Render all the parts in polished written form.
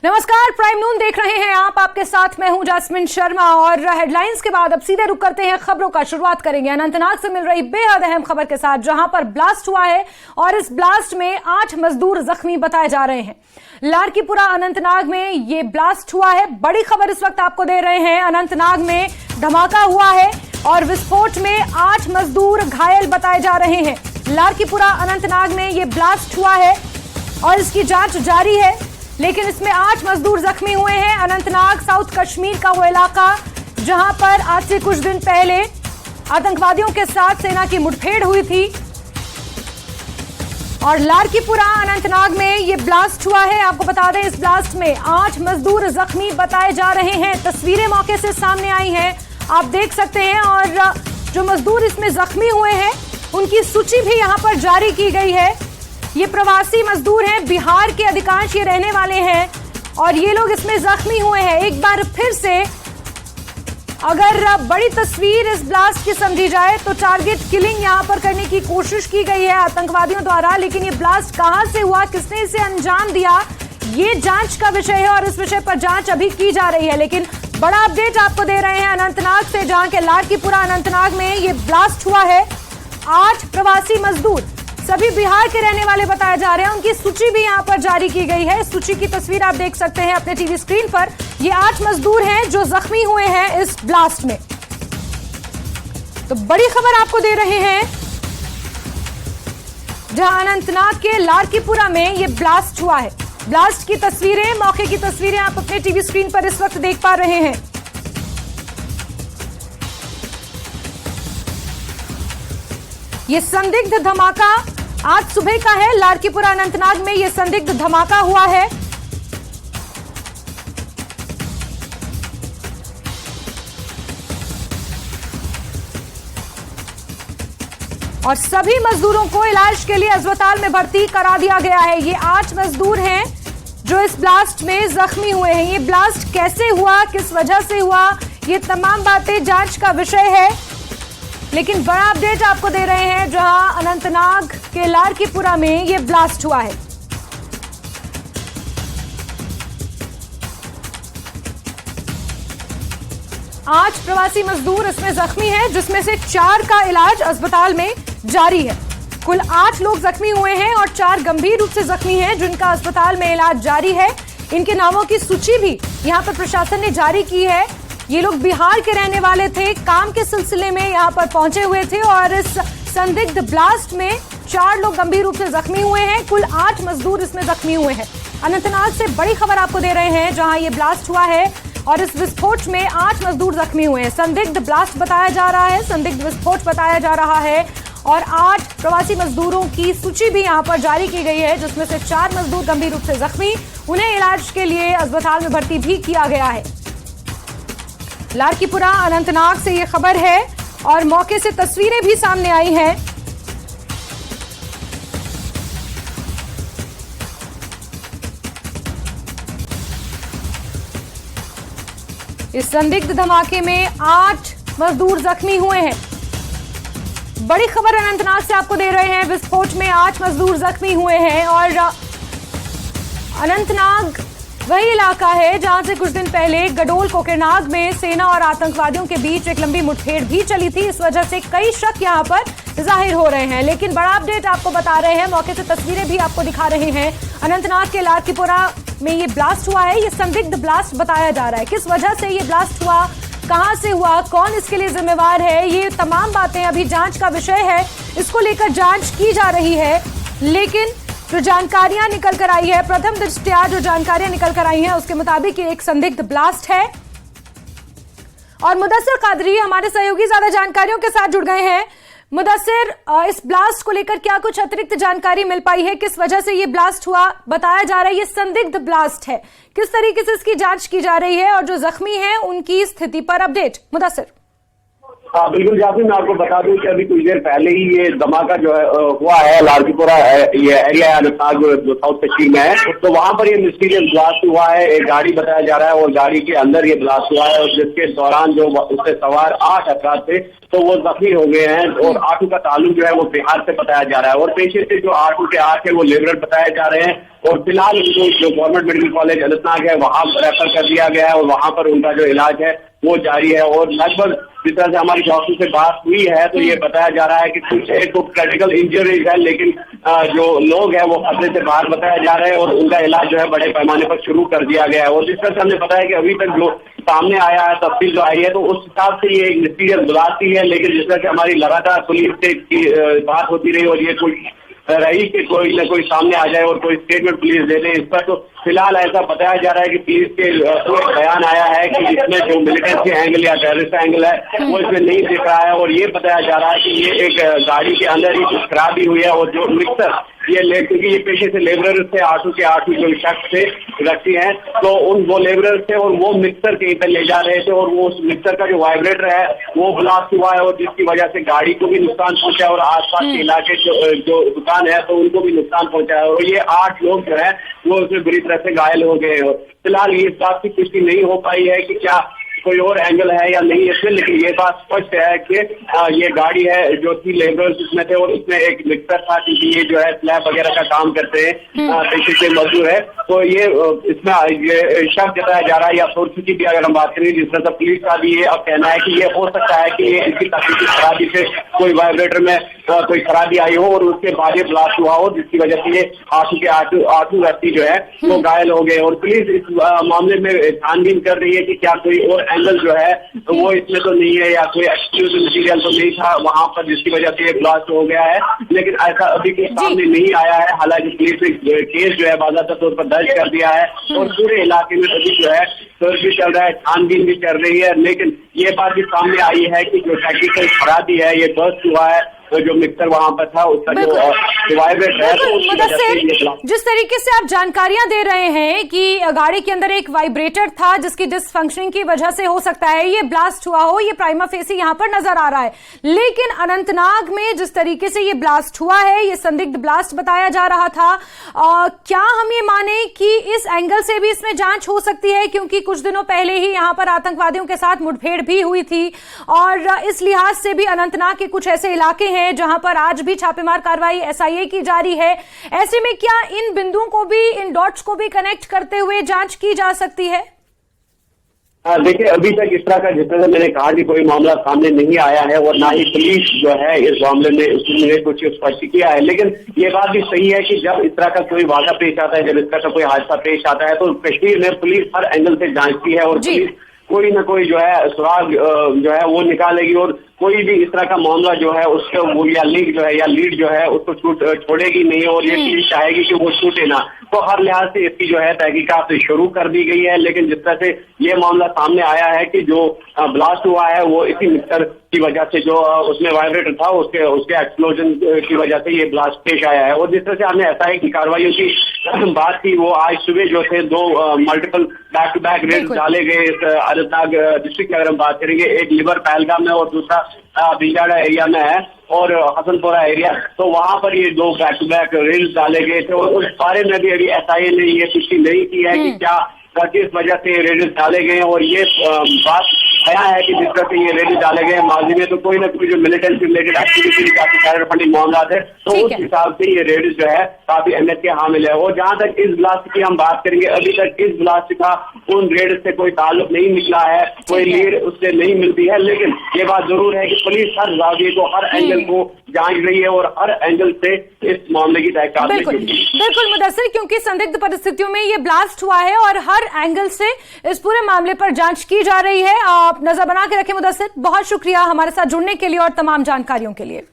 नमस्कार, प्राइम नून देख रहे हैं आप। आपके साथ मैं हूं जास्मिन शर्मा और हेडलाइंस के बाद अब सीधे रुक करते हैं खबरों का। शुरुआत करेंगे अनंतनाग से मिल रही बेहद अहम खबर के साथ, जहां पर ब्लास्ट हुआ है और इस ब्लास्ट में 8 मजदूर जख्मी बताए जा रहे हैं। लाड़कीपुरा अनंतनाग में ये ब्लास्ट हुआ है। बड़ी खबर इस वक्त आपको दे रहे हैं। अनंतनाग में धमाका हुआ है और विस्फोट में 8 मजदूर घायल बताए जा रहे हैं। लाड़कीपुरा अनंतनाग में ये ब्लास्ट हुआ है और इसकी जांच जारी है, लेकिन इसमें 8 मजदूर जख्मी हुए हैं। अनंतनाग साउथ कश्मीर का वो इलाका जहां पर आज से कुछ दिन पहले आतंकवादियों के साथ सेना की मुठभेड़ हुई थी और लाड़कीपुरा अनंतनाग में ये ब्लास्ट हुआ है। आपको बता दें, इस ब्लास्ट में 8 मजदूर जख्मी बताए जा रहे हैं। तस्वीरें मौके से सामने आई हैं, आप देख सकते हैं। और जो मजदूर इसमें जख्मी हुए हैं उनकी सूची भी यहां पर जारी की गई है। ये प्रवासी मजदूर हैं, बिहार के अधिकांश ये रहने वाले हैं और ये लोग इसमें जख्मी हुए हैं। एक बार फिर से अगर बड़ी तस्वीर इस ब्लास्ट की समझी जाए तो टारगेट किलिंग यहां पर करने की कोशिश की गई है आतंकवादियों द्वारा, लेकिन ये ब्लास्ट कहां से हुआ, किसने इसे अंजाम दिया, ये जांच का विषय है और इस विषय पर जांच अभी की जा रही है। लेकिन बड़ा अपडेट आपको दे रहे हैं अनंतनाग से, जहां के लाड़कीपुरा अनंतनाग में ये ब्लास्ट हुआ है। 8 प्रवासी मजदूर सभी बिहार के रहने वाले बताए जा रहे हैं। उनकी सूची भी यहां पर जारी की गई है। इस सूची की तस्वीर आप देख सकते हैं अपने टीवी स्क्रीन पर। ये 8 मजदूर हैं जो जख्मी हुए हैं इस ब्लास्ट में। तो बड़ी खबर आपको दे रहे हैं, जहां अनंतनाग के लाड़कीपुरा में ये ब्लास्ट हुआ है। ब्लास्ट की तस्वीरें, मौके की तस्वीरें आप अपने टीवी स्क्रीन पर इस वक्त देख पा रहे हैं। ये संदिग्ध धमाका आज सुबह का है। लाड़कीपुरा अनंतनाग में ये संदिग्ध धमाका हुआ है और सभी मजदूरों को इलाज के लिए अस्पताल में भर्ती करा दिया गया है। ये 8 मजदूर हैं जो इस ब्लास्ट में जख्मी हुए हैं। ये ब्लास्ट कैसे हुआ, किस वजह से हुआ, ये तमाम बातें जांच का विषय है। लेकिन बड़ा अपडेट आपको दे रहे हैं, जहां अनंतनाग के लाड़कीपुरा में ये ब्लास्ट हुआ है। आज प्रवासी मजदूर इसमें जख्मी हैं, जिसमें से 4 का इलाज अस्पताल में जारी है। कुल 8 लोग जख्मी हुए हैं और 4 गंभीर रूप से जख्मी हैं, जिनका अस्पताल में इलाज जारी है। इनके नामों की सूची भी यहां पर प्रशासन ने जारी की है। ये लोग बिहार के रहने वाले थे, काम के सिलसिले में यहां पर पहुंचे हुए थे और इस संदिग्ध ब्लास्ट में 4 लोग गंभीर रूप से जख्मी हुए हैं। कुल 8 मजदूर इसमें जख्मी हुए हैं। अनंतनाग से बड़ी खबर आपको दे रहे हैं, जहां ये ब्लास्ट हुआ है और इस विस्फोट में 8 मजदूर जख्मी हुए हैं। संदिग्ध ब्लास्ट बताया जा रहा है, संदिग्ध विस्फोट बताया जा रहा है और 8 प्रवासी मजदूरों की सूची भी यहां पर जारी की गई है, जिसमें से 4 मजदूर गंभीर रूप से जख्मी, उन्हें इलाज के लिए अस्पताल में भर्ती भी किया गया है। लाड़कीपुरा अनंतनाग से ये खबर है और मौके से तस्वीरें भी सामने आई हैं। इस संदिग्ध धमाके में 8 मजदूर जख्मी हुए हैं। बड़ी खबर अनंतनाग से आपको दे रहे हैं। विस्फोट में 8 मजदूर जख्मी हुए हैं और अनंतनाग वही इलाका है जहां से कुछ दिन पहले गडोल कोकरनाग में सेना और आतंकवादियों के बीच एक लंबी मुठभेड़ भी चली थी। इस वजह से कई शक यहां पर जाहिर हो रहे हैं। लेकिन बड़ा अपडेट आपको बता रहे हैं, मौके से तस्वीरें भी आपको दिखा रहे हैं। अनंतनाग के लाड़कीपुरा में ये ब्लास्ट हुआ है। ये संदिग्ध ब्लास्ट बताया जा रहा है। किस वजह से ये ब्लास्ट हुआ, कहां से हुआ, कौन इसके लिए जिम्मेवार है, ये तमाम बातें अभी जांच का विषय है। इसको लेकर जांच की जा रही है। लेकिन जो जानकारियां निकल कर आई है, प्रथम दृष्टया जो जानकारियां निकल कर आई हैं, उसके मुताबिक ये एक संदिग्ध ब्लास्ट है। और मुदस्सिर कादरी हमारे सहयोगी ज्यादा जानकारियों के साथ जुड़ गए हैं। मुदस्सिर, इस ब्लास्ट को लेकर क्या कुछ अतिरिक्त जानकारी मिल पाई है, किस वजह से ये ब्लास्ट हुआ? बताया जा रहा है ये संदिग्ध ब्लास्ट है, किस तरीके से इसकी जांच की जा रही है और जो जख्मी हैं उनकी स्थिति पर अपडेट। मुदस्सिर। बिल्कुल जाफी, मैं आपको बता दूं कि अभी कुछ देर पहले ही ये धमाका जो है हुआ है लालजीपुरा ये एरिया अनंतनाग जो साउथ कश्मीर में है, तो वहां पर ये मिस्टीरियस ब्लास्ट हुआ है। एक गाड़ी बताया जा रहा है और गाड़ी के अंदर ये ब्लास्ट हुआ है और जिसके दौरान जो उससे सवार 8 अफराद थे तो वो जख्मी हो गए हैं और 8 का ताल्लुक जो है वो बिहार से बताया जा रहा है और पेशे से जो 8 के 8 है वो लेबरर बताए जा रहे हैं और फिलहाल उनको जो गवर्नमेंट मेडिकल कॉलेज अनंतनाग है वहां रेफर कर दिया गया है और वहां पर उनका जो इलाज है वो जारी है। और लगभग जिस तरह से हमारी डॉक्टर से बात हुई है तो ये बताया जा रहा है कि कुछ एक तो क्रिटिकल इंजरीज है, लेकिन जो लोग हैं वो खतरे से बाहर बताया जा रहे हैं और उनका इलाज जो है बड़े पैमाने पर शुरू कर दिया गया है। और जिस तरह से हमने बताया कि अभी तक जो सामने आया है तफसील जो आई है तो उस हिसाब से ये एक मिस्टीरियस ब्लास्ट ही है, लेकिन जिस तरह से हमारी लगातार पुलिस से बात होती रही और ये कोई रही कि कोई न कोई सामने आ जाए और कोई स्टेटमेंट पुलिस दे दे इस पर, तो फिलहाल ऐसा बताया जा रहा है कि पुलिस के बयान आया है कि इसमें जो मिलिटेंसी एंगल या टेररिस्ट एंगल है वो इसमें नहीं दिख रहा है और ये बताया जा रहा है कि ये एक गाड़ी के अंदर ही कुछ खराबी हुई है और जो मिक्सर ये क्योंकि ये पेशे से लेबरर थे 8 के 8 जो शख्स थे व्यक्ति हैं तो वो लेबरर थे और वो मिक्सर कहीं पर ले जा रहे थे और वो मिक्सर का जो वाइब्रेटर है वो ब्लास्ट हुआ है और जिसकी वजह से गाड़ी को भी नुकसान पहुंचा है और आसपास के इलाके जो दुकान है तो उनको भी नुकसान पहुंचा है और ये 8 लोग जो है वो उसमें बुरी तरह से घायल हो गए। फिलहाल ये इस बात की पुष्टि नहीं हो पाई है कि क्या कोई और एंगल है या नहीं इसमें, लेकिन ये बात स्पष्ट है कि ये गाड़ी है जो कि लेबरर्स इसमें थे और इसमें एक मिक्सर था क्योंकि ये जो है स्लैब वगैरह का काम करते हैं पेशे से मजदूर है तो ये इसमें ये शक जताया जा रहा है या सोचती भी अगर हम बात करें जिस तरह से पुलिस का भी ये अब कहना है कि ये हो सकता है कि ये इसकी तकनीकी खराबी से कोई वाइब्रेटर में कोई खराबी आई हो और उसके बाद ये ब्लास्ट हुआ हो जिसकी वजह से ये 8 के 8 व्यक्ति जो है वो घायल हो गए और पुलिस इस मामले में छानबीन कर रही है कि क्या कोई और एंगल जो है तो वो इसमें तो नहीं है या कोई एक्सक्लूसिव मटीरियल तो नहीं था वहां पर जिसकी वजह से ये ब्लास्ट हो गया है, लेकिन ऐसा अभी के सामने नहीं आया है। हालांकि पुलिस ने केस जो है बाकायदा तौर पर दर्ज कर दिया है और पूरे इलाके में अभी जो है सर्च भी चल रहा है, छानबीन भी चल रही है, लेकिन ये बात भी सामने आई है कि जो टेक्निकल खराबी है ये बर्स्ट हुआ है तो जो मिक्सर वहां पर था उसका जो वाइब्रेट है तो जिस तरीके से आप जानकारियां दे रहे हैं कि गाड़ी के अंदर एक वाइब्रेटर था जिसकी डिसफंक्शनिंग की वजह से हो सकता है ये ब्लास्ट हुआ हो, ये प्राइमा फेसी यहां पर नजर आ रहा है। लेकिन अनंतनाग में जिस तरीके से ये ब्लास्ट हुआ है ये संदिग्ध ब्लास्ट बताया जा रहा था, क्या हम ये माने कि इस एंगल से भी इसमें जांच हो सकती है क्योंकि कुछ दिनों पहले ही यहां पर आतंकवादियों के साथ मुठभेड़ भी हुई थी और इस लिहाज से भी अनंतनाग के कुछ ऐसे इलाके हैं जहां पर आज भी छापेमार कार्रवाई एसआईए की जारी है। ऐसे में क्या इन बिंदुओं को भी इन डॉट्स को भी कनेक्ट करते हुए जांच की जा सकती है? देखिए अभी तक इस तरह का जिस तरह से मैंने कहा कि कोई मामला सामने नहीं आया है और ना ही पुलिस जो है इस मामले में उसने कुछ स्पष्ट किया है, लेकिन ये बात भी सही है कि जब इस तरह का कोई वाक़ा पेश आता है, जब इस तरह का कोई हादसा पेश आता है तो कश्मीर में पुलिस हर एंगल से जांचती है और पुलिस कोई ना कोई जो है सुराग जो है वो निकालेगी और कोई भी इस तरह का मामला जो है उसका वो या लीड जो है या लीड जो है उसको छोड़ेगी नहीं और ये पुलिस चाहेगी कि वो छूटे ना। तो हर लिहाज से इसकी जो है तहकीकात शुरू कर दी गई है, लेकिन जिस तरह से ये मामला सामने आया है कि जो ब्लास्ट हुआ है वो इसी मिक्सर की वजह से जो उसमें वाइब्रेटर था उसके एक्सप्लोजन की वजह से ये ब्लास्ट पेश आया है। और जिस तरह से हमने एसआई की कार्रवाइयों की बात की वो आज सुबह जो थे 2 multiple back to back raid डाले गए इस अनंतनाग डिस्ट्रिक्ट की अगर हम बात करेंगे, एक लिवर पहलगाम में और दूसरा बिजाड़ा एरिया में है और हसनपुरा एरिया, तो वहां पर ये 2 बैक टू बैक रेड डाले गए थे और उस बारे में भी अभी एसआईए ने ये पुष्टि नहीं की है कि क्या किस वजह से रेड डाले गए और ये बात आया है कि जिस तरह से ये रेडी डाले गए माजी में तो कोई ना कोई जो मिलिटेंसी रिलेटेड एक्टिविटी काफी टेरर फंडिंग मामला है तो उस हिसाब से ये रेडी जो है काफी अहमियत के हामिल है। और जहां तक इस ब्लास्ट की हम बात करेंगे अभी तक इस ब्लास्ट का उन रेड से कोई ताल्लुक नहीं निकला है, कोई लीड उससे नहीं मिलती है, लेकिन ये बात जरूर है कि पुलिस हर जाविये को हर एंगल को जांच रही है और हर एंगल से इस मामले की तहकीकात बिल्कुल मुदस्सिर, क्योंकि संदिग्ध परिस्थितियों में ये ब्लास्ट हुआ है और हर एंगल से इस पूरे मामले पर जांच की जा रही है। आप नजर बना के रखें मुदस्सिर, बहुत शुक्रिया हमारे साथ जुड़ने के लिए और तमाम जानकारियों के लिए।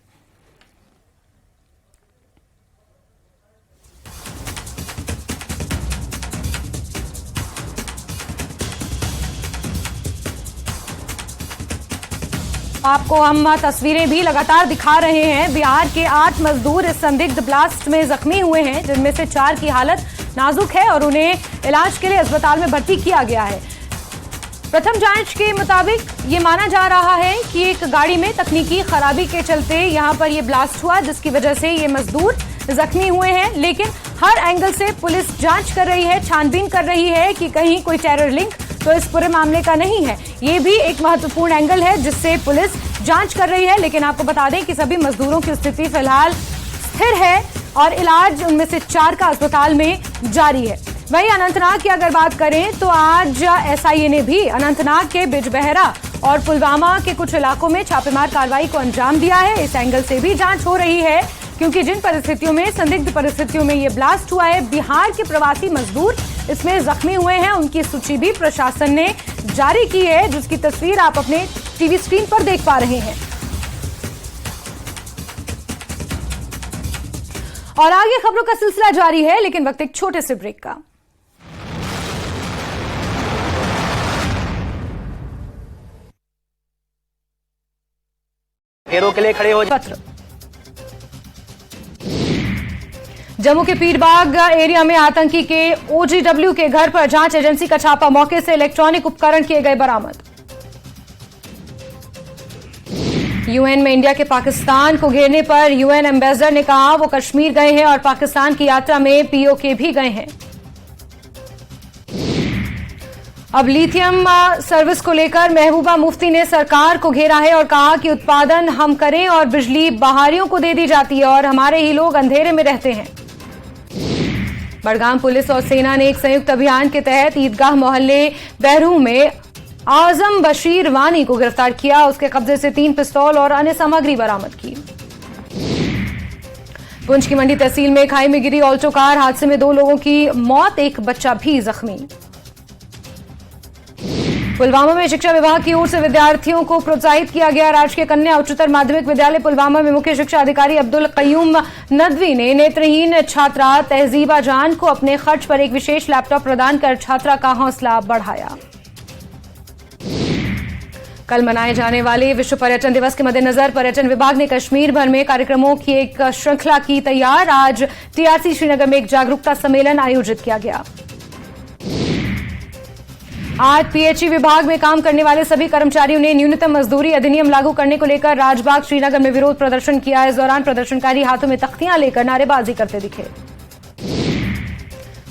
आपको हम तस्वीरें भी लगातार दिखा रहे हैं। बिहार के 8 मजदूर इस संदिग्ध ब्लास्ट में जख्मी हुए हैं, जिनमें से 4 की हालत नाजुक है और उन्हें इलाज के लिए अस्पताल में भर्ती किया गया है। प्रथम जांच के मुताबिक ये माना जा रहा है कि एक गाड़ी में तकनीकी खराबी के चलते यहां पर ये ब्लास्ट हुआ, जिसकी वजह से ये मजदूर जख्मी हुए हैं। लेकिन हर एंगल से पुलिस जांच कर रही है, छानबीन कर रही है कि कहीं कोई टेरर लिंक तो इस पूरे मामले का नहीं है। ये भी एक महत्वपूर्ण एंगल है जिससे पुलिस जांच कर रही है। लेकिन आपको बता दें कि सभी मजदूरों की स्थिति फिलहाल स्थिर है और इलाज उनमें से 4 का अस्पताल में जारी है। वहीं अनंतनाग की अगर बात करें तो आज एसआईए ने भी अनंतनाग के बिजबहरा और पुलवामा के कुछ इलाकों में छापेमार कार्रवाई को अंजाम दिया है। इस एंगल से भी जांच हो रही है क्योंकि जिन परिस्थितियों में, संदिग्ध परिस्थितियों में ये ब्लास्ट हुआ है, बिहार के प्रवासी मजदूर इसमें जख्मी हुए हैं। उनकी सूची भी प्रशासन ने जारी की है, जिसकी तस्वीर आप अपने टीवी स्क्रीन पर देख पा रहे हैं। और आगे खबरों का सिलसिला जारी है, लेकिन वक्त एक छोटे से ब्रेक का। घेरों के लिए खड़े हो पत्र जम्मू के पीरबाग एरिया में आतंकी के ओजीडब्ल्यू के घर पर जांच एजेंसी का छापा, मौके से इलेक्ट्रॉनिक उपकरण किए गए बरामद। यूएन में इंडिया के पाकिस्तान को घेरने पर यूएन एम्बेसडर ने कहा वो कश्मीर गए हैं और पाकिस्तान की यात्रा में पीओके भी गए हैं। अब लिथियम सर्विस को लेकर महबूबा मुफ्ती ने सरकार को घेरा है और कहा कि उत्पादन हम करें और बिजली बाहरियों को दे दी जाती है और हमारे ही लोग अंधेरे में रहते हैं। बड़गाम पुलिस और सेना ने एक संयुक्त अभियान के तहत ईदगाह मोहल्ले बहरूम में आजम बशीर वानी को गिरफ्तार किया। उसके कब्जे से 3 पिस्तौल और अन्य सामग्री बरामद की। पुंछ की मंडी तहसील में खाई में गिरी ऑल्टो कार, हादसे में 2 लोगों की मौत, एक बच्चा भी जख्मी। पुलवामा में शिक्षा विभाग की ओर से विद्यार्थियों को प्रोत्साहित किया गया। राजकीय कन्या उच्चतर माध्यमिक विद्यालय पुलवामा में मुख्य शिक्षा अधिकारी अब्दुल कयूम नदवी ने नेत्रहीन छात्रा तहजीबा जान को अपने खर्च पर एक विशेष लैपटॉप प्रदान कर छात्रा का हौसला बढ़ाया। कल मनाए जाने वाले विश्व पर्यटन दिवस के मद्देनजर पर्यटन विभाग ने कश्मीर भर में कार्यक्रमों की एक श्रृंखला की तैयार। आज टीआरसी श्रीनगर में एक जागरूकता सम्मेलन आयोजित किया गया। आज पीएचई विभाग में काम करने वाले सभी कर्मचारियों ने न्यूनतम मजदूरी अधिनियम लागू करने को लेकर राजबाग श्रीनगर में विरोध प्रदर्शन किया। इस दौरान प्रदर्शनकारी हाथों में तख्तियां लेकर नारेबाजी करते दिखे।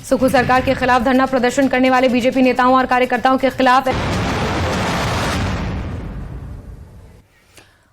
सुखू सरकार के खिलाफ धरना प्रदर्शन करने वाले बीजेपी नेताओं और कार्यकर्ताओं के खिलाफ।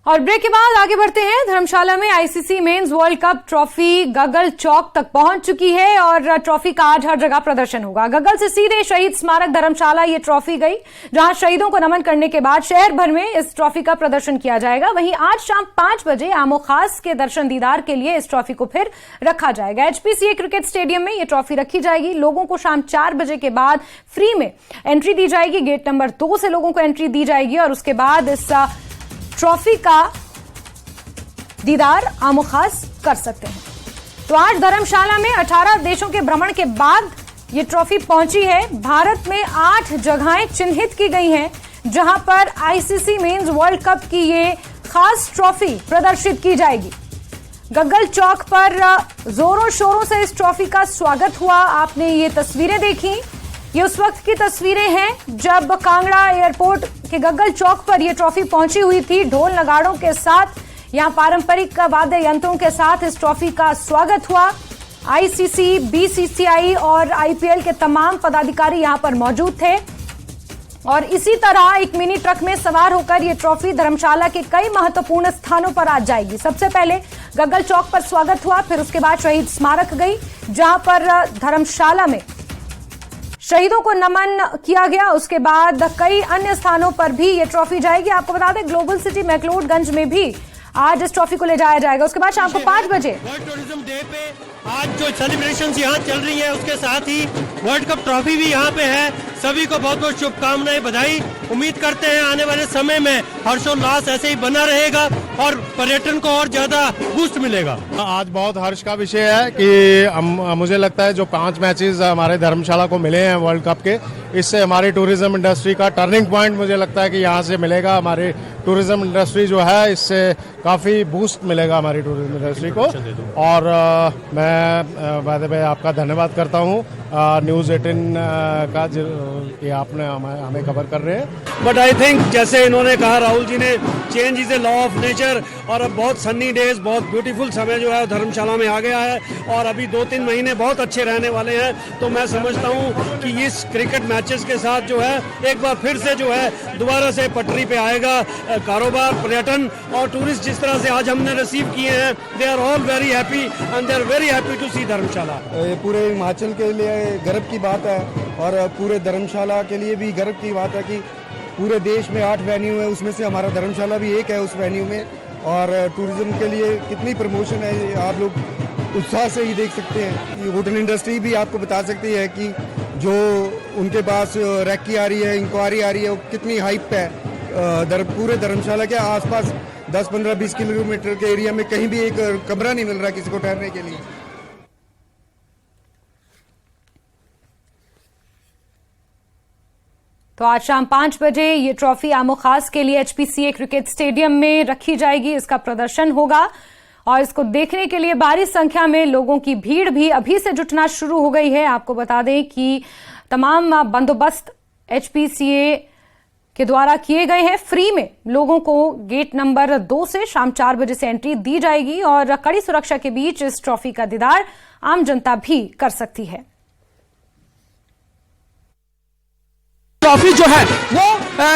और ब्रेक के बाद आगे बढ़ते हैं। धर्मशाला में ICC men's world cup trophy Gaggal चौक तक पहुंच चुकी है और ट्रॉफी का आज हर जगह प्रदर्शन होगा। गगल से सीधे शहीद स्मारक धर्मशाला ये ट्रॉफी गई, जहां शहीदों को नमन करने के बाद शहर भर में इस ट्रॉफी का प्रदर्शन किया जाएगा। वहीं आज शाम 5 बजे आमो खास के दर्शन दीदार के लिए इस ट्रॉफी को फिर रखा जाएगा। एचपीसीए क्रिकेट स्टेडियम में ये ट्रॉफी रखी जाएगी। लोगों को शाम 4 बजे के बाद फ्री में एंट्री दी जाएगी। गेट नंबर 2 से लोगों को एंट्री दी जाएगी और उसके बाद इस ट्रॉफी का दीदार आमो खास कर सकते हैं। तो आज धर्मशाला में 18 देशों के भ्रमण के बाद ये ट्रॉफी पहुंची है। भारत में 8 जगहें चिन्हित की गई हैं जहां पर आईसीसी मेंस वर्ल्ड कप की ये खास ट्रॉफी प्रदर्शित की जाएगी। गगल चौक पर जोरों शोरों से इस ट्रॉफी का स्वागत हुआ। आपने ये तस्वीरें देखी, ये उस वक्त की तस्वीरें हैं जब कांगड़ा एयरपोर्ट के गगल चौक पर यह ट्रॉफी पहुंची हुई थी। ढोल नगाड़ों के साथ, यहां पारंपरिक वाद्य यंत्रों के साथ इस ट्रॉफी का स्वागत हुआ। आईसीसी, बीसीसीआई और आईपीएल के तमाम पदाधिकारी यहां पर मौजूद थे और इसी तरह एक मिनी ट्रक में सवार होकर यह ट्रॉफी धर्मशाला के कई महत्वपूर्ण स्थानों पर आज जाएगी। सबसे पहले गगल चौक पर स्वागत हुआ, फिर उसके बाद शहीद स्मारक गई जहां पर धर्मशाला में शहीदों को नमन किया गया। उसके बाद कई अन्य स्थानों पर भी ये ट्रॉफी जाएगी। आपको बता दें ग्लोबल सिटी मैक्लोडगंज में भी आज इस ट्रॉफी को ले जाया जाएगा। उसके बाद शाम को 5 बजे वर्ल्ड टूरिज्म डे पे आज जो सेलिब्रेशंस यहाँ चल रही है उसके साथ ही वर्ल्ड कप ट्रॉफी भी यहाँ पे है। सभी को बहुत बहुत शुभकामनाएं, बधाई। उम्मीद करते हैं आने वाले समय में हर्षोल्लास ऐसे ही बना रहेगा। और पर्यटन को और ज्यादा बूस्ट मिलेगा। आज बहुत हर्ष का विषय है कि मुझे लगता है जो 5 मैचेस हमारे धर्मशाला को मिले हैं वर्ल्ड कप के, इससे हमारी टूरिज्म इंडस्ट्री का टर्निंग पॉइंट मुझे लगता है कि यहाँ से मिलेगा। हमारी टूरिज्म इंडस्ट्री जो है इससे काफ़ी बूस्ट मिलेगा हमारी टूरिज्म इंडस्ट्री को। और मैं बाय द वे आपका धन्यवाद करता हूँ न्यूज़ 18 का कि आपने हमें कवर कर रहे हैं। बट आई थिंक जैसे इन्होंने कहा राहुल जी ने, change is a law of nature, और अब बहुत सन्नी डेज, बहुत ब्यूटीफुल समय जो है धर्मशाला में आ गया है और अभी 2-3 महीने बहुत अच्छे रहने वाले हैं। तो मैं समझता हूँ कि इस क्रिकेट मैचेस के साथ जो है एक बार फिर से जो है दोबारा से पटरी पे आएगा कारोबार, पर्यटन और टूरिस्ट। जिस तरह से आज हमने रिसीव किए हैं, they are all very happy and they are very happy to see Dharamshala. पूरे हिमाचल के लिए गर्व की बात है और पूरे धर्मशाला के लिए भी गर्व की बात है कि पूरे देश में 8 वेन्यू है, उसमें से हमारा धर्मशाला भी एक है उस वेन्यू में। और टूरिज्म के लिए कितनी प्रमोशन है ये आप लोग उत्साह से ही देख सकते हैं। होटल इंडस्ट्री भी आपको बता सकती है कि जो उनके पास रैकी आ रही है, इंक्वायरी आ रही है, वो कितनी हाइप है। पूरे धर्मशाला के आसपास 10, 15, 20 किलोमीटर के एरिया में कहीं भी एक कमरा नहीं मिल रहा किसी को ठहरने के लिए। तो आज शाम 5 बजे ये ट्रॉफी आमो खास के लिए HPCA क्रिकेट स्टेडियम में रखी जाएगी। इसका प्रदर्शन होगा और इसको देखने के लिए भारी संख्या में लोगों की भीड़ भी अभी से जुटना शुरू हो गई है। आपको बता दें कि तमाम बंदोबस्त HPCA के द्वारा किए गए हैं। फ्री में लोगों को गेट नंबर 2 से शाम 4 बजे से एंट्री दी जाएगी और कड़ी सुरक्षा के बीच इस ट्रॉफी का दीदार आम जनता भी कर सकती है। ट्रॉफी जो है वो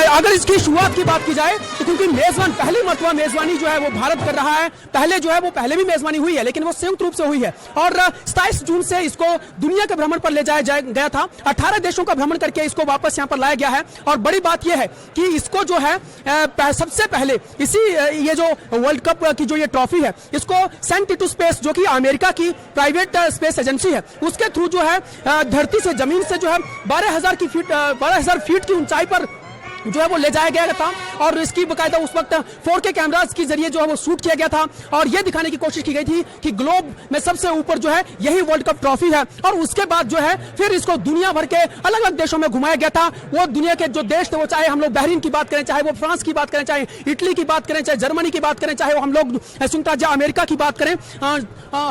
अगर इसकी शुरुआत की बात की जाए तो क्योंकि मेजबान पहली मर्तबा मेजबानी जो है वो भारत कर रहा है। पहले जो है वो पहले भी मेजबानी हुई है लेकिन वो संयुक्त रूप से हुई है और 27 जून से इसको दुनिया के भ्रमण पर ले जाया गया था। 18 देशों का भ्रमण करके इसको वापस यहाँ पर लाया गया है और बड़ी बात यह है कि इसको जो है सबसे पहले इसी ये जो वर्ल्ड कप की जो ये ट्रॉफी है इसको सेंट टू स्पेस जो कि अमेरिका की प्राइवेट स्पेस एजेंसी है उसके थ्रू जो है धरती से जमीन से जो है 12,000 फीट की ऊंचाई पर जो है वो ले जाया गया था और इसकी बकायदा उस वक्त 4K कैमरास के जरिए जो है वो शूट किया गया था और ये दिखाने की कोशिश की गई थी कि ग्लोब में सबसे ऊपर जो है यही वर्ल्ड कप ट्रॉफी है। और उसके बाद जो है फिर इसको दुनिया भर के अलग अलग देशों में घुमाया गया था। वो दुनिया के जो देश थे, वो चाहे हम लोग बहरीन की बात करें, चाहे वो फ्रांस की बात करें, चाहे इटली की बात करें, चाहे जर्मनी की बात करें, चाहे वो हम लोग संयुक्त राज्य अमेरिका की बात करें,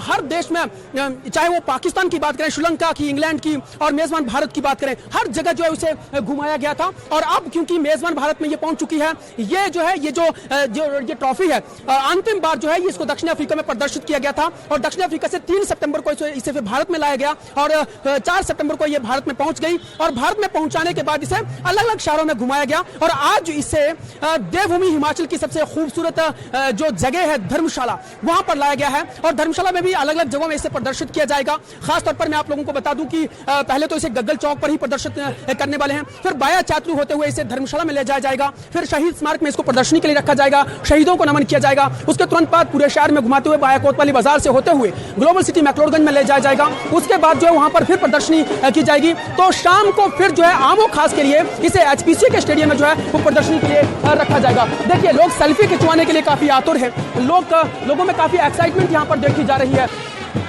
हर देश में, चाहे वो पाकिस्तान की बात करें, श्रीलंका की, इंग्लैंड की और मेजबान भारत की बात करें, हर जगह जो है उसे घुमाया गया था। और अब क्योंकि मेजबान भारत में ये पहुंच चुकी है, ये जो है ये ट्रॉफी है अंतिम बार जो है इसको दक्षिण अफ्रीका में प्रदर्शित किया गया था और दक्षिण अफ्रीका से 3 सितंबर को इसे फिर भारत में लाया गया और 4 सितंबर को ये भारत में पहुंच गई और भारत में पहुंचाने के बाद इसे अलग अलग शहरों में घुमाया गया और आज इसे देवभूमि हिमाचल की सबसे खूबसूरत जो जगह है धर्मशाला, वहां पर लाया गया है और धर्मशाला में भी अलग अलग जगहों में इसे प्रदर्शित किया जाएगा। खासतौर पर मैं आप लोगों को बता दूं कि पहले तो इसे गग्गल चौक पर ही प्रदर्शित करने वाले हैं, फिर बाया चातरू होते हुए इसे धर्मशाला में ले जाया जाएगा, फिर शहीद स्मारक में इसको प्रदर्शनी के लिए रखा जाएगा, शहीदों को नमन किया जाएगा। उसके तुरंत बाद पूरे शहर में घुमाते हुए बाया कोतवाली बाजार से होते हुए ग्लोबल सिटी मैक्लोडगंज में ले जाया जाएगा। उसके बाद जो है वहां पर फिर प्रदर्शनी की जाएगी। तो शाम को फिर जो है आमो खास के लिए इसे HPCA के स्टेडियम में जो है वो प्रदर्शनी के लिए रखा जाएगा। देखिए लोग सेल्फी खिंचवाने के लिए काफी आतुर है, लोगों में काफी एक्साइटमेंट यहाँ पर देखी जा रही है।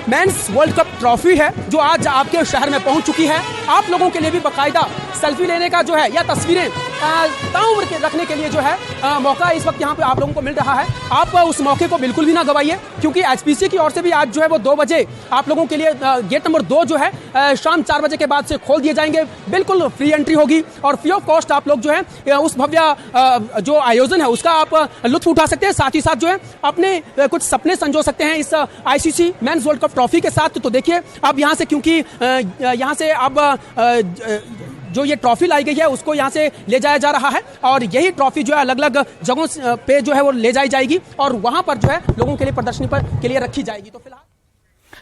मेंस वर्ल्ड कप ट्रॉफी है जो आज आपके शहर में पहुंच चुकी है। आप लोगों के लिए भी बाकायदा सेल्फी लेने का जो है या तस्वीरें ताउम्र के रखने के लिए जो है मौका इस वक्त यहाँ पे आप लोगों को मिल रहा है। आप उस मौके को बिल्कुल भी ना गवाइए क्योंकि HPCA की ओर से भी आज जो है वो 2 बजे आप लोगों के लिए गेट नंबर 2 जो है शाम 4 बजे के बाद से खोल दिए जाएंगे। बिल्कुल फ्री एंट्री होगी और फ्री ऑफ कॉस्ट आप लोग जो है उस भव्य जो आयोजन है उसका आप लुत्फ उठा सकते हैं। साथ ही साथ जो है अपने कुछ सपने संजो सकते हैं इस ICC mains world cup trophy के साथ। तो देखिए अब यहाँ से क्योंकि यहाँ से अब जो ये ट्रॉफी लाई गई है उसको यहाँ से ले जाया जा रहा है और यही ट्रॉफी जो है अलग अलग जगहों पे जो है वो ले जाई जाएगी और वहां पर जो है लोगों के लिए प्रदर्शनी पर के लिए रखी जाएगी। तो फिलहाल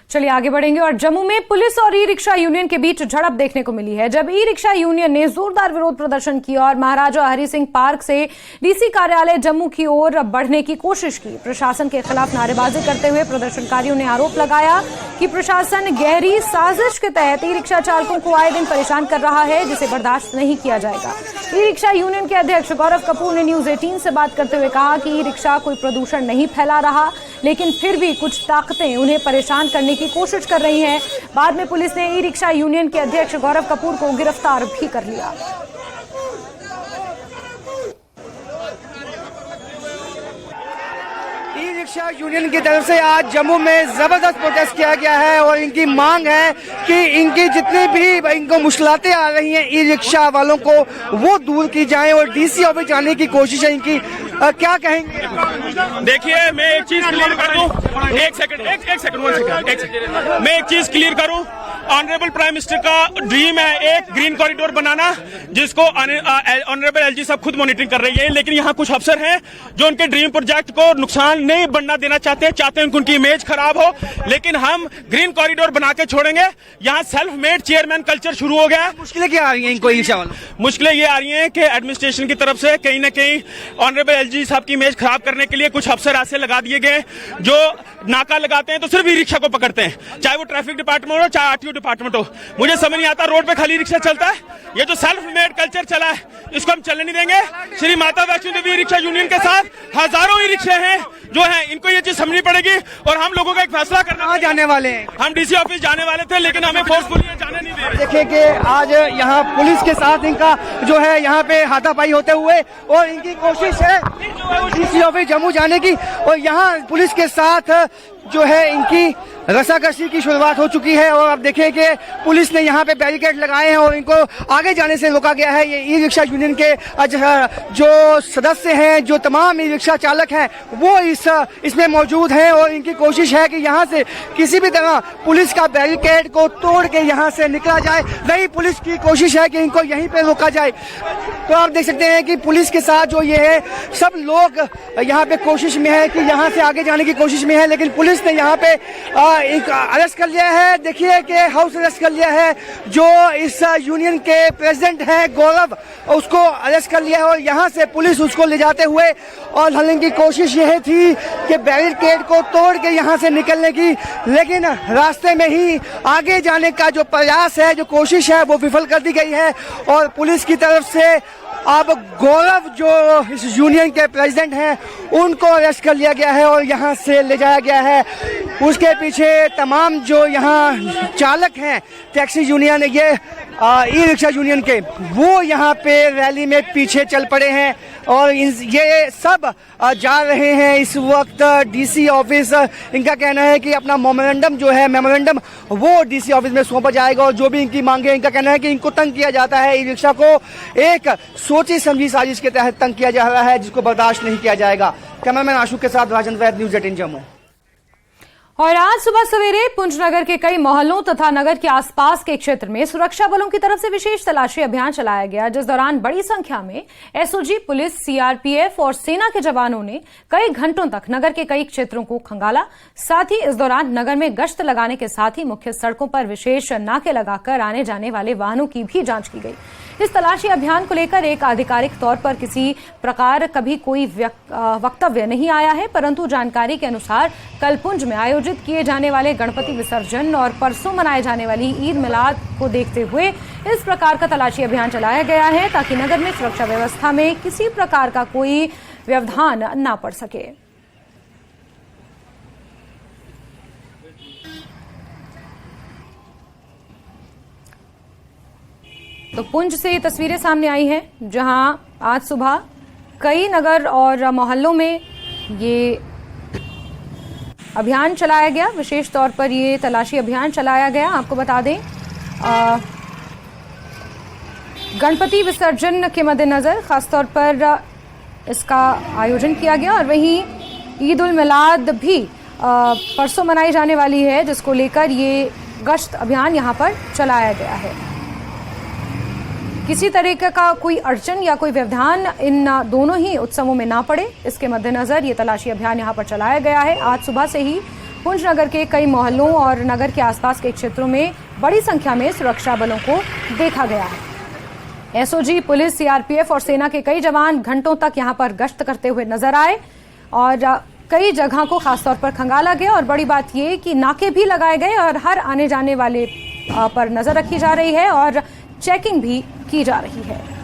चलिए आगे बढ़ेंगे और जम्मू में पुलिस और ई रिक्शा यूनियन के बीच झड़प देखने को मिली है। जब ई रिक्शा यूनियन ने जोरदार विरोध प्रदर्शन किया और महाराजा हरि सिंह पार्क से डीसी कार्यालय जम्मू की ओर बढ़ने की कोशिश की। प्रशासन के खिलाफ नारेबाजी करते हुए प्रदर्शनकारियों ने आरोप लगाया कि प्रशासन गहरी साजिश के तहत ई रिक्शा चालकों को आए दिन परेशान कर रहा है, जिसे बर्दाश्त नहीं किया जाएगा। ई रिक्शा यूनियन के अध्यक्ष गौरव कपूर ने न्यूज 18 से बात करते हुए कहा कि ई रिक्शा कोई प्रदूषण नहीं फैला रहा, लेकिन फिर भी कुछ ताकतें उन्हें परेशान करने की कोशिश कर रही हैं। बाद में पुलिस ने ई रिक्शा यूनियन के अध्यक्ष गौरव कपूर को गिरफ्तार भी कर लिया। ई रिक्शा यूनियन की तरफ से आज जम्मू में जबरदस्त प्रोटेस्ट किया गया है और इनकी मांग है कि इनकी जितनी भी इनको मुश्किलातें आ रही हैं ई रिक्शा वालों को वो दूर की जाएं और डीसी ऑफिस जाने की कोशिश है इनकी। क्या कहेंगे? देखिए, मैं एक चीज क्लियर कर दूं, एक सेकंड, मैं एक चीज क्लियर करूं। ऑनरेबल प्राइम मिनिस्टर का ड्रीम है एक ग्रीन कॉरिडोर बनाना, जिसको ऑनरेबल एलजी साहब खुद मॉनिटरिंग कर रही है। लेकिन यहाँ कुछ अफसर हैं जो उनके ड्रीम प्रोजेक्ट को नुकसान नहीं बढ़ना देना चाहते हैं कि उनकी इमेज खराब हो। लेकिन हम ग्रीन कॉरिडोर बना के छोड़ेंगे। यहाँ सेल्फ मेड चेयरमैन कल्चर शुरू हो गया है। मुश्किलें क्या आ रही हैं इनको? मुश्किलें ये आ रही हैं कि एडमिनिस्ट्रेशन की तरफ से कहीं ना कहीं ऑनरेबल एलजी साहब की इमेज खराब करने के लिए कुछ अफसर ऐसे लगा दिए गए जो नाका लगाते हैं तो सिर्फ ई रिक्शा को पकड़ते हैं, चाहे वो ट्रैफिक डिपार्टमेंट हो चाहे आरटीओ डिपार्टमेंट हो। मुझे समझ नहीं आता, रोड पे खाली रिक्शा चलता है। ये जो सेल्फ मेड कल्चर चला है इसको हम चलने नहीं देंगे। श्री माता वैष्णो देवी रिक्शा यूनियन के साथ हजारों ई रिक्शे हैं जो हैं, इनको ये चीज समझनी पड़ेगी और हम लोगों का एक फैसला करना। जाने वाले हैं हम डीसी ऑफिस जाने वाले थे, लेकिन हमें फोर्सफुली जाने नहीं दे रहे। देखिए कि आज यहाँ पुलिस के साथ इनका जो है यहाँ पे हाथापाई होते हुए और इनकी कोशिश है डीसी ऑफिस जम्मू जाने की और यहाँ पुलिस के साथ जो है इनकी रस्साकशी की शुरुआत हो चुकी है। और अब देखिए कि पुलिस ने यहाँ पे बैरिकेड लगाए हैं और इनको आगे जाने से रोका गया है। ये ई रिक्शा यूनियन के जो सदस्य हैं, जो तमाम ई रिक्शा चालक हैं, वो इसमें मौजूद हैं और इनकी कोशिश है कि यहाँ से किसी भी तरह पुलिस का बैरिकेड को तोड़ के यहाँ से निकला जाए। वही पुलिस की कोशिश है कि इनको यहीं पे रोका जाए। तो आप देख सकते हैं कि पुलिस के साथ जो ये है सब लोग यहाँ पे कोशिश में है कि यहाँ से आगे जाने की कोशिश में है, लेकिन पुलिस ने यहाँ पे एक अरेस्ट कर लिया है। देखिए कि हाउस अरेस्ट कर लिया है जो इस यूनियन के प्रेसिडेंट हैं गौरव, उसको अरेस्ट कर लिया है और यहाँ से पुलिस उसको ले जाते हुए और ढलने की कोशिश यह थी कि बैरिकेड को तोड़ के यहाँ से निकलने की, लेकिन रास्ते में ही आगे जाने का जो प्रयास है, जो कोशिश है, वो विफल कर दी गई है। और पुलिस की तरफ से अब गौरव जो इस यूनियन के प्रेसिडेंट हैं उनको अरेस्ट कर लिया गया है और यहाँ से ले जाया गया है। उसके पीछे तमाम जो यहाँ चालक हैं टैक्सी यूनियन, ये ई रिक्शा यूनियन के, वो यहाँ पे रैली में पीछे चल पड़े हैं और ये सब जा रहे हैं इस वक्त डीसी ऑफिस। इनका कहना है कि अपना मेमोरेंडम वो डीसी ऑफिस में सौंपा जाएगा और जो भी इनकी मांगे, इनका कहना है कि इनको तंग किया जाता है, ई रिक्शा को एक सोची समझी साजिश के तहत तंग किया जा रहा है, जिसको बर्दाश्त नहीं किया जाएगा। कैमरामैन आशु के साथ राजन वैद, न्यूज 18 जम्मू। और आज सुबह सवेरे पुंछ नगर के कई मोहल्लों तथा नगर के आसपास के क्षेत्र में सुरक्षा बलों की तरफ से विशेष तलाशी अभियान चलाया गया, जिस दौरान बड़ी संख्या में एसओजी, पुलिस, सीआरपीएफ और सेना के जवानों ने कई घंटों तक नगर के कई क्षेत्रों को खंगाला। साथ ही इस दौरान नगर में गश्त लगाने के साथ ही मुख्य सड़कों पर विशेष नाके लगाकर आने जाने वाले वाहनों की भी जांच की गई। इस तलाशी अभियान को लेकर एक आधिकारिक तौर पर किसी प्रकार कभी कोई वक्तव्य नहीं आया है, परंतु जानकारी के अनुसार कल पुंछ में आयोजित किए जाने वाले गणपति विसर्जन और परसों मनाए जाने वाली ईद मिलाद को देखते हुए इस प्रकार का तलाशी अभियान चलाया गया है, ताकि नगर में सुरक्षा व्यवस्था में किसी प्रकार का कोई व्यवधान न पड़ सके। तो पुंछ से ये तस्वीरें सामने आई हैं, जहां आज सुबह कई नगर और मोहल्लों में ये अभियान चलाया गया। विशेष तौर पर ये तलाशी अभियान चलाया गया। आपको बता दें गणपति विसर्जन के मद्देनजर खासतौर पर इसका आयोजन किया गया और वहीं ईद उल मिलाद भी परसों मनाई जाने वाली है, जिसको लेकर ये गश्त अभियान यहाँ पर चलाया गया है। किसी तरीके का कोई अड़चन या कोई व्यवधान इन दोनों ही उत्सवों में ना पड़े, इसके मद्देनजर ये तलाशी अभियान यहाँ पर चलाया गया है। आज सुबह से ही पुंछ नगर के कई मोहल्लों और नगर के आसपास के क्षेत्रों में बड़ी संख्या में सुरक्षा बलों को देखा गया है। एसओजी, पुलिस, सीआरपीएफ और सेना के कई जवान घंटों तक यहां पर गश्त करते हुए नजर आए और कई जगह को खासतौर पर खंगाला गया। और बड़ी बात यह कि नाके भी लगाए गए और हर आने जाने वाले पर नजर रखी जा रही है और चेकिंग भी की जा रही है।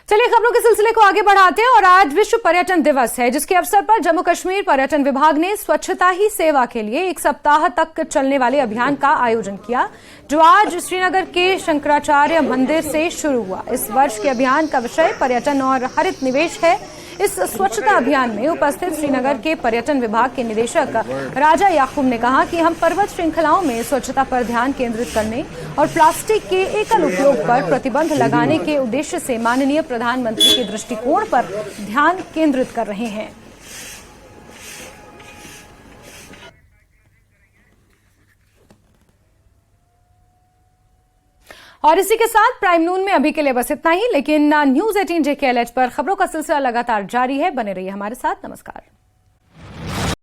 चलिए खबरों के सिलसिले को आगे बढ़ाते हैं और आज विश्व पर्यटन दिवस है, जिसके अवसर पर जम्मू कश्मीर पर्यटन विभाग ने स्वच्छता ही सेवा के लिए 1 सप्ताह तक चलने वाले अभियान का आयोजन किया, जो आज श्रीनगर के शंकराचार्य मंदिर से शुरू हुआ। इस वर्ष के अभियान का विषय पर्यटन और हरित निवेश है। इस स्वच्छता अभियान में उपस्थित श्रीनगर के पर्यटन विभाग के निदेशक राजा याकूब ने कहा कि हम पर्वत श्रृंखलाओं में स्वच्छता पर ध्यान केंद्रित करने और प्लास्टिक के एकल उपयोग पर प्रतिबंध लगाने के उद्देश्य से माननीय प्रधानमंत्री के दृष्टिकोण पर ध्यान केंद्रित कर रहे हैं। और इसी के साथ प्राइम नून में अभी के लिए बस इतना ही, लेकिन न्यूज़ 18 JKLH पर खबरों का सिलसिला लगातार जारी है। बने रहिए हमारे साथ। नमस्कार।